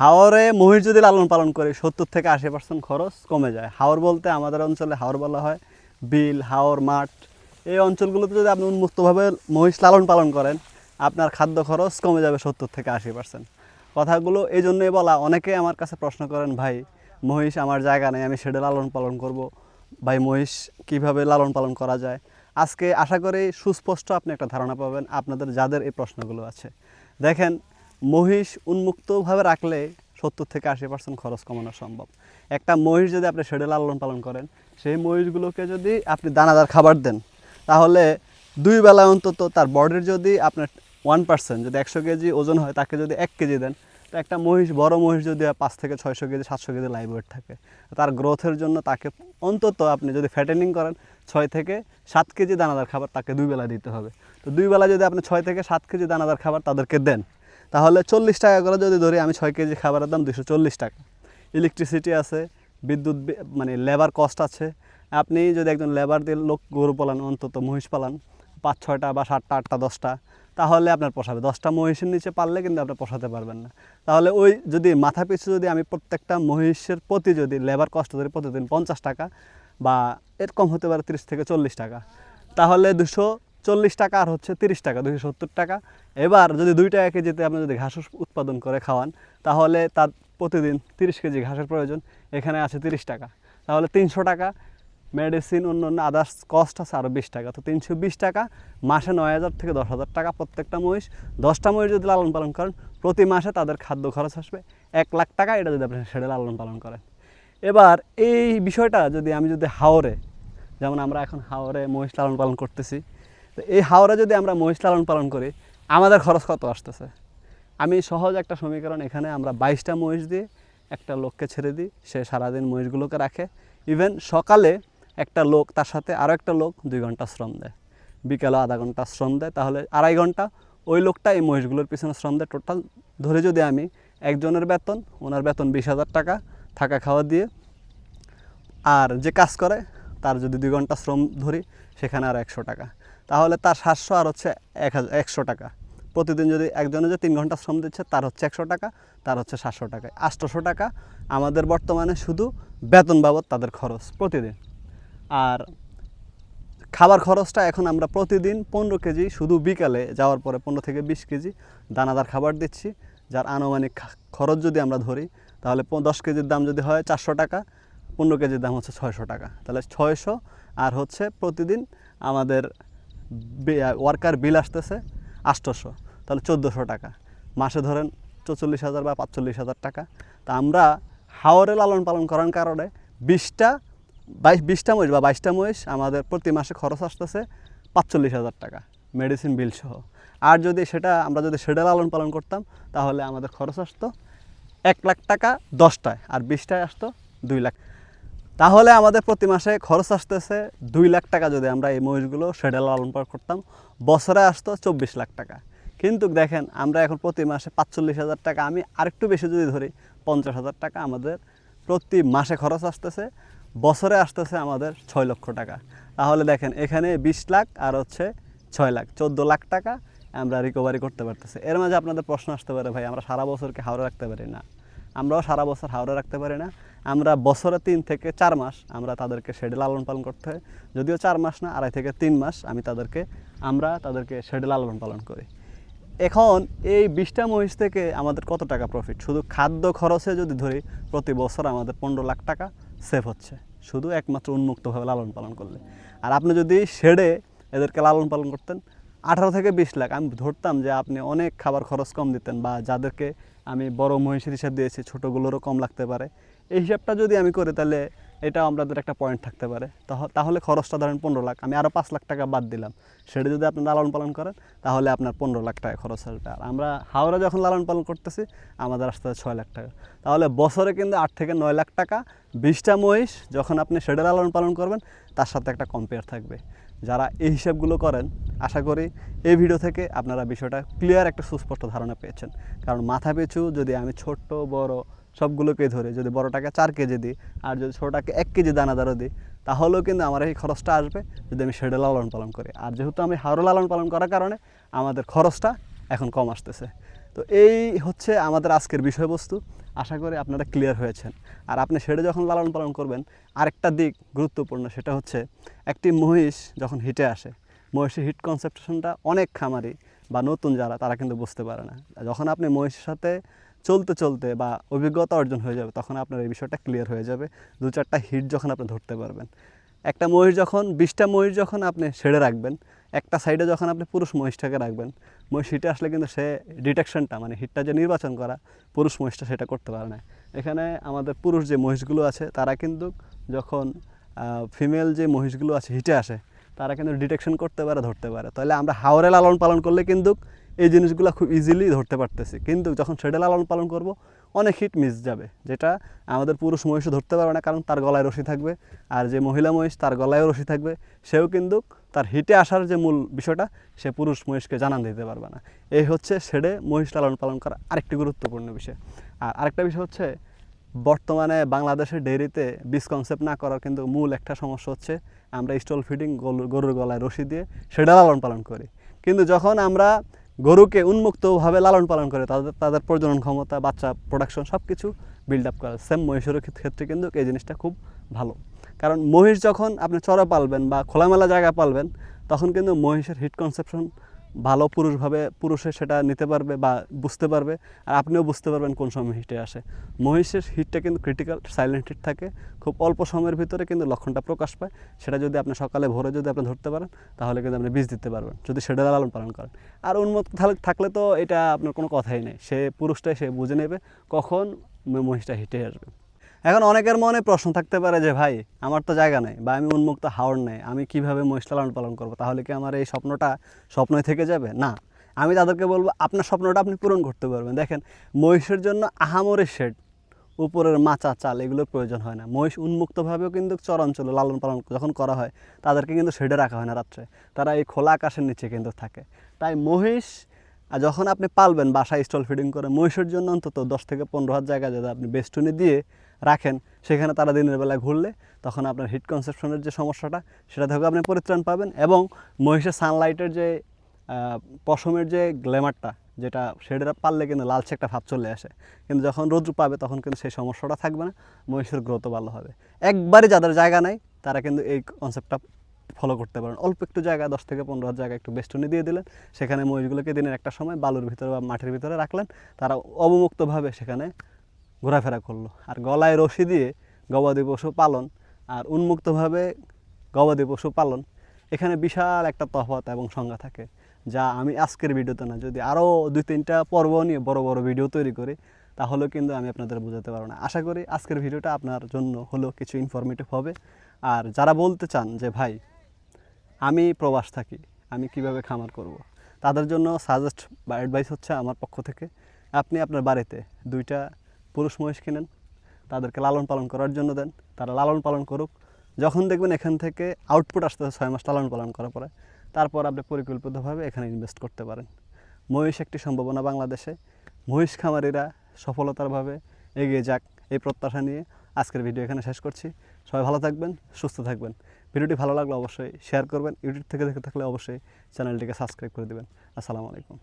হাওরে মহিষ যদি লালন পালন করি 70 থেকে 80% খরচ কমে যায়। হাওর বলতে আমাদের অঞ্চলে হাওর বলা হয় বিল, হাওর, মাঠ। এই অঞ্চলগুলোতে যদি আপনি উন্মুক্তভাবে মহিষ লালন পালন করেন, আপনার খাদ্য খরচ কমে যাবে 70 থেকে 80%। কথাগুলো এই জন্যই বলা, অনেকে আমার কাছে প্রশ্ন করেন, ভাই মহিষ আমার জায়গা নেই, আমি সেটা লালন পালন করব, ভাই মহিষ কীভাবে লালন পালন করা যায়। আজকে আশা করি সুস্পষ্ট আপনি একটা ধারণা পাবেন আপনাদের যাদের এই প্রশ্নগুলো আছে। দেখেন, মহিষ উন্মুক্তভাবে রাখলে 70 থেকে 80% খরচ কমানো সম্ভব। একটা মহিষ যদি আপনি শেডে লালন পালন করেন, সেই মহিষগুলোকে যদি আপনি দানাদার খাবার দেন, তাহলে 2 বেলা অন্তত তার বডির যদি আপনার 1% যদি 100 কেজি ওজন হয়, তাকে যদি 1 কেজি দেন, তো একটা মহিষ, বড় মহিষ যদি 5 থেকে 600 কেজি 700 কেজি লাইভ ওয়েট থাকে, তার গ্রোথের জন্য তাকে অন্তত আপনি যদি ফ্যাটেনিং করেন 6 থেকে 7 কেজি দানাদার খাবার তাকে 2 বেলা দিতে হবে। তো 2 বেলা যদি আপনি 6 থেকে 7 কেজি দানাদার খাবার তাদেরকে দেন, তাহলে 40 টাকা করে যদি ধরি, আমি 6 কেজি খাবারের দাম 240 টাকা। ইলেকট্রিসিটি আছে, বিদ্যুৎ মানে লেবার কস্ট আছে। আপনি যদি একজন লেবার দিয়ে লোক গরু পালান, অন্তত মহিষ পালান 5-6টা বা 7টা 8টা 10টা, তাহলে আপনার পোষাবে। 10টা মহিষের নিচে পারলে কিন্তু আপনি পোষাতে পারবেন না। তাহলে ওই যদি মাথা পিছু যদি আমি প্রত্যেকটা মহিষের প্রতি যদি লেবার কস্ট ধরি প্রতিদিন 50 টাকা, বা এর কম হতে পারে 30 থেকে 40 টাকা, তাহলে 240 টাকা আর হচ্ছে 30 টাকা, 270 টাকা। এবার যদি 2 টাকা কেজিতে আপনি যদি ঘাস উৎপাদন করে খাওয়ান, তাহলে তার প্রতিদিন 30 কেজি ঘাসের প্রয়োজন, এখানে আছে 30 টাকা, তাহলে 300 টাকা। মেডিসিন অন্য আদার্স কস্ট আছে আরও 20 টাকা, তো 320 টাকা। মাসে 9,000 থেকে 10,000 টাকা প্রত্যেকটা মহিষ। 10টা মহিষ যদি লালন পালন করেন, প্রতি মাসে তাদের খাদ্য খরচ আসবে 1,00,000 টাকা, এটা যদি আপনি সেটা লালন পালন করেন। এবার এই বিষয়টা যদি আমি হাওরে, যেমন আমরা এখন হাওরে মহিষ লালন পালন করতেছি, তো এই হাওরে যদি আমরা মহিষ লালন পালন করি, আমাদের খরচ কত আসতেছে। আমি সহজ একটা সমীকরণ, এখানে আমরা 22টা মহিষ দিয়ে একটা লোককে ছেড়ে দিই, সে সারাদিন মহিষগুলোকে রাখে। ইভেন সকালে একটা লোক, তার সাথে আরও একটা লোক 2 ঘন্টা শ্রম দেয়, বিকেলে আধা ঘন্টা শ্রম দেয়, তাহলে 2.5 ঘন্টা ওই লোকটা এই মহিষগুলোর পিছনে শ্রম দেয়। টোটাল ধরে যদি আমি একজনের বেতন, ওনার বেতন 20,000 টাকা থাকা খাওয়া দিয়ে, আর যে কাজ করে তার যদি 2 ঘন্টা শ্রম ধরি, সেখানে আর 100 টাকা, তাহলে তার 700 আর হচ্ছে 100 টাকা। প্রতিদিন যদি একজনে যে 3 ঘন্টা শ্রম দিচ্ছে, তার হচ্ছে 100 টাকা, তার হচ্ছে 700 টাকা, 800 টাকা আমাদের বর্তমানে শুধু বেতন বাবদ তাদের খরচ প্রতিদিন। আর খাবার খরচটা এখন আমরা প্রতিদিন 15 কেজি শুধু বিকালে যাওয়ার পরে 15 থেকে 20 কেজি দানাদার খাবার দিচ্ছি, যার আনুমানিক খরচ যদি আমরা ধরি, তাহলে 10 কেজির দাম যদি হয় 400 টাকা, 15 কেজির দাম হচ্ছে 600 টাকা, তাহলে 600 আর হচ্ছে প্রতিদিন আমাদের ওয়ার্কার বিল আসতেছে 800, তাহলে 1400 টাকা। মাসে ধরেন 44,000 বা 45,000 টাকা। তা আমরা হাওরে লালন পালন করার কারণে 20টা মহিষ বা 22টা মহিষ আমাদের প্রতি মাসে খরচ আসতেছে 45,000 টাকা, মেডিসিন বিল সহ। আর যদি আমরা যদি সেটা লালন পালন করতাম, তাহলে আমাদের খরচ আসতো 1,00,000 টাকা 10টায়, আর 20টায় আসতো 2 লাখ। তাহলে আমাদের প্রতি মাসে খরচ আসতেছে 2 লাখ টাকা। যদি আমরা এই মহিষগুলো শেডে লালন পালন করতাম, বছরে আসতো 24 লাখ টাকা। কিন্তু দেখেন, আমরা এখন প্রতি মাসে 45,000 টাকা, আমি আরেকটু বেশি যদি ধরি 50,000 টাকা আমাদের প্রতি মাসে খরচ আসতেছে, বছরে আসতেছে আমাদের 6 লক্ষ টাকা। তাহলে দেখেন, এখানে 20 লাখ আর হচ্ছে 6 লাখ, 14 লাখ টাকা আমরা রিকভারি করতে পারতেছি। এর মাঝে আপনাদের প্রশ্ন আসতে পারে, ভাই আমরা সারা বছরকে হাওড়ে রাখতে পারি না? আমরাও সারা বছর হাওড়ে রাখতে পারি না। আমরা বছরে 3 থেকে 4 মাস আমরা তাদেরকে শেডে লালন পালন করতে হয়, যদিও 4 মাস না, 2.5 থেকে 3 মাস আমরা তাদেরকে শেডে লালন পালন করি। এখন এই 20টা মহিষ থেকে আমাদের কত টাকা প্রফিট? শুধু খাদ্য খরচে যদি ধরি, প্রতি বছর আমাদের 15 লাখ টাকা সেভ হচ্ছে, শুধু একমাত্র উন্মুক্তভাবে লালন পালন করলে। আর আপনি যদি শেডে এদেরকে লালন পালন করতেন, 18 থেকে 20 লাখ, আমি ধরতাম যে আপনি অনেক খাবার খরচ কম দিতেন, বা যাদেরকে আমি বড় মহিষের হিসাব দিয়েছি, ছোটোগুলোরও কম লাগতে পারে। এই হিসাবটা যদি আমি করি, তাহলে এটাও আমাদের একটা পয়েন্ট থাকতে পারে। তাহলে খরচটা ধরেন 15 লাখ, আমি আরও 5 লাখ টাকা বাদ দিলাম। সেটা যদি আপনি লালন পালন করেন, তাহলে আপনার 15 লাখ টাকা খরচ আসবে। আর আমরা হাওড়া যখন লালন পালন করতেছি, আমাদের আসতে 6 লাখ টাকা। তাহলে বছরে কিন্তু 8 থেকে 9 লাখ টাকা 20টা মহিষ যখন আপনি সেটা লালন পালন করবেন, তার সাথে একটা কম্পেয়ার থাকবে। যারা এই হিসাবগুলো করেন, আশা করি এই ভিডিও থেকে আপনারা বিষয়টা ক্লিয়ার একটা সুস্পষ্ট ধারণা পেয়েছেন। কারণ মাথা পিছু যদি আমি ছোট্ট বড় সবগুলোকে ধরে যদি বড়টাকে 4 কেজি দিই, আর যদি ছোটোটাকে 1 কেজি দানাদারও দিই, তাহলেও কিন্তু আমার এই খরচটা আসবে যদি আমি শেডে লালন পালন করি। আর যেহেতু আমি হাওড়ে লালন পালন করার কারণে আমাদের খরচটা এখন কম আসতেছে। তো এই হচ্ছে আমাদের আজকের বিষয়বস্তু। আশা করি আপনারা ক্লিয়ার হয়েছেন। আর আপনি শেডে যখন লালন পালন করবেন, আরেকটা দিক গুরুত্বপূর্ণ, সেটা হচ্ছে একটি মহিষ যখন হিটে আসে, মহিষের হিট কনসেপশনটা অনেক খামারি বা নতুন যারা তারা কিন্তু বুঝতে পারে না। যখন আপনি মহিষের সাথে চলতে চলতে বা অভিজ্ঞতা অর্জন হয়ে যাবে, তখন আপনার এই বিষয়টা ক্লিয়ার হয়ে যাবে। 2-4টা হিট যখন আপনি ধরতে পারবেন, একটা মহিষ যখন 20টা মহিষ যখন আপনি ছেড়ে রাখবেন, একটা সাইডে যখন আপনি পুরুষ মহিষটাকে রাখবেন, মহিষ হিটে আসলে কিন্তু সে ডিটেকশনটা মানে হিটটা যে নির্বাচন করা পুরুষ মহিষটা সেটা করতে পারে না। এখানে আমাদের পুরুষ যে মহিষগুলো আছে তারা কিন্তু যখন ফিমেল যে মহিষগুলো আছে হিটে আসে, তারা কিন্তু ডিটেকশন করতে পারে, ধরতে পারে। তাহলে আমরা হাওরে লালন পালন করলে কিন্তু এই জিনিসগুলো খুব ইজিলি ধরতে পারতেছি, কিন্তু যখন শেডে লালন পালন করব অনেক হিট মিস যাবে, যেটা আমাদের পুরুষ মহিষও ধরতে পারবে না, কারণ তার গলায় রশি থাকবে। আর যে মহিলা মহিষ তার গলায়ও রশি থাকবে, সেও কিন্তু তার হিটে আসার যে মূল বিষয়টা সে পুরুষ মহিষকে জানান দিতে পারবে না। এই হচ্ছে শেডে মহিষ লালন পালন করা আরেকটি গুরুত্বপূর্ণ বিষয়। আর আরেকটা বিষয় হচ্ছে, বর্তমানে বাংলাদেশের ডেইরিতে বীজ কনসেপ্ট না করার কিন্তু মূল একটা সমস্যা হচ্ছে, আমরা স্টল ফিডিং গরুর গলায় রশি দিয়ে সেটা লালন পালন করি। কিন্তু যখন আমরা গরুকে উন্মুক্তভাবে লালন পালন করে তাদের প্রজনন ক্ষমতা, বাচ্চা প্রোডাকশন সব কিছু বিল্ড আপ করা, সেম মহিষের ক্ষেত্রে কিন্তু এই জিনিসটা খুব ভালো। কারণ মহিষ যখন আপনি চড়া পালবেন বা খোলামেলা জায়গা পালবেন, তখন কিন্তু মহিষের হিট কনসেপশন ভালো পুরুষে সেটা নিতে পারবে বা বুঝতে পারবে, আর আপনিও বুঝতে পারবেন কোন সময় হিটে আসে। মহিষের হিটটা কিন্তু ক্রিটিক্যাল, সাইলেন্ট হিট থাকে, খুব অল্প সময়ের ভিতরে কিন্তু লক্ষণটা প্রকাশ পায়। সেটা যদি আপনি সকালে ভোরে যদি আপনি ধরতে পারেন, তাহলে কিন্তু আপনি বীজ দিতে পারবেন, যদি সেটা লালন পালন করেন। আর উন্মুক্ত থাকলে তো এটা আপনার কোনো কথাই নেই, সে পুরুষটাই সে বুঝে নেবে কখন মহিষটা হিটে আসবে। এখন অনেকের মনে প্রশ্ন থাকতে পারে যে ভাই, আমার তো জায়গা নেই বা আমি উন্মুক্ত হাওর নেই, আমি কিভাবে মহিষ লালন পালন করবো, তাহলে কি আমার এই স্বপ্নটা স্বপ্নই থেকে যাবে? না, আমি তাদেরকে বলবো আপনার স্বপ্নটা আপনি পূরণ করতে পারবেন। দেখেন, মহিষের জন্য আহামরি শেড, উপরের মাচা চাল এগুলোর প্রয়োজন হয় না। মহিষ উন্মুক্তভাবেও কিন্তু চরাঞ্চলে লালন পালন যখন করা হয়, তাদেরকে কিন্তু শেডে রাখা হয় না রাত্রে, তারা এই খোলা আকাশের নিচে কিন্তু থাকে। তাই মহিষ যখন আপনি পালবেন বাসায় স্টল ফিডিং করে, মহিষের জন্য অন্তত 10 থেকে 15 হাত জায়গা যদি আপনি বেষ্টনী দিয়ে রাখেন, সেখানে তারা দিনের বেলায় ঘুরলে তখন আপনার হিট কনসেপশনের যে সমস্যাটা সেটা থেকে আপনি পরিত্রাণ পাবেন। এবং মহিষের সানলাইটের যে পশমের যে গ্ল্যামারটা, যেটা শেডের পারলে কিন্তু লালচে একটা ভাব চলে আসে, কিন্তু যখন রোদ্র পাবে তখন কিন্তু সেই সমস্যাটা থাকবে না, মহিষের গ্রোথও ভালো হবে। একবারে যাদের জায়গা নাই তারা কিন্তু এই কনসেপ্টটা ফলো করতে পারেন। অল্প একটু জায়গা, 10 থেকে 15 হাত জায়গা একটু বেষ্টনী দিয়ে দিলেন, সেখানে মহিষগুলোকে দিনের একটা সময় বালুর ভিতরে বা মাটির ভিতরে রাখলেন, তারা অবমুক্তভাবে সেখানে ঘোরাফেরা করলো। আর গলায় রশি দিয়ে গবাদি পশু পালন আর উন্মুক্তভাবে গবাদি পশু পালন, এখানে বিশাল একটা তফাৎ এবং সংজ্ঞা থাকে, যা আমি আজকের ভিডিওতে না, যদি আরও 2-3টা পর্ব নিয়ে বড় বড় ভিডিও তৈরি করি, তাহলেও কিন্তু আমি আপনাদের বোঝাতে পারবো না। আশা করি আজকের ভিডিওটা আপনার জন্য হলেও কিছু ইনফরমেটিভ হবে। আর যারা বলতে চান যে ভাই আমি প্রবাস থাকি, আমি কিভাবে খামার করব, তাদের জন্য সাজেস্ট বা অ্যাডভাইস হচ্ছে আমার পক্ষ থেকে, আপনি আপনার বাড়িতে 2টা পুরুষ মহিষ কিনেন, তাদেরকে লালন পালন করার জন্য দেন, তারা লালন পালন করুক। যখন দেখবেন এখান থেকে আউটপুট আসতেছে 6 মাস লালন পালন করার পরে, তারপর আপনি পরিকল্পিতভাবে এখানে ইনভেস্ট করতে পারেন। মহিষ একটি সম্ভাবনা বাংলাদেশে, মহিষ খামারিরা সফলতারভাবে এগিয়ে যাক, এই প্রত্যাশা নিয়ে আজকের ভিডিও এখানে শেষ করছি। সবাই ভালো থাকবেন, সুস্থ থাকবেন। ভিডিওটি ভালো লাগলে অবশ্যই শেয়ার করবেন, ইউটিউব থেকে দেখে থাকলে অবশ্যই চ্যানেলটিকে সাবস্ক্রাইব করে দেবেন। আসসালামু আলাইকুম।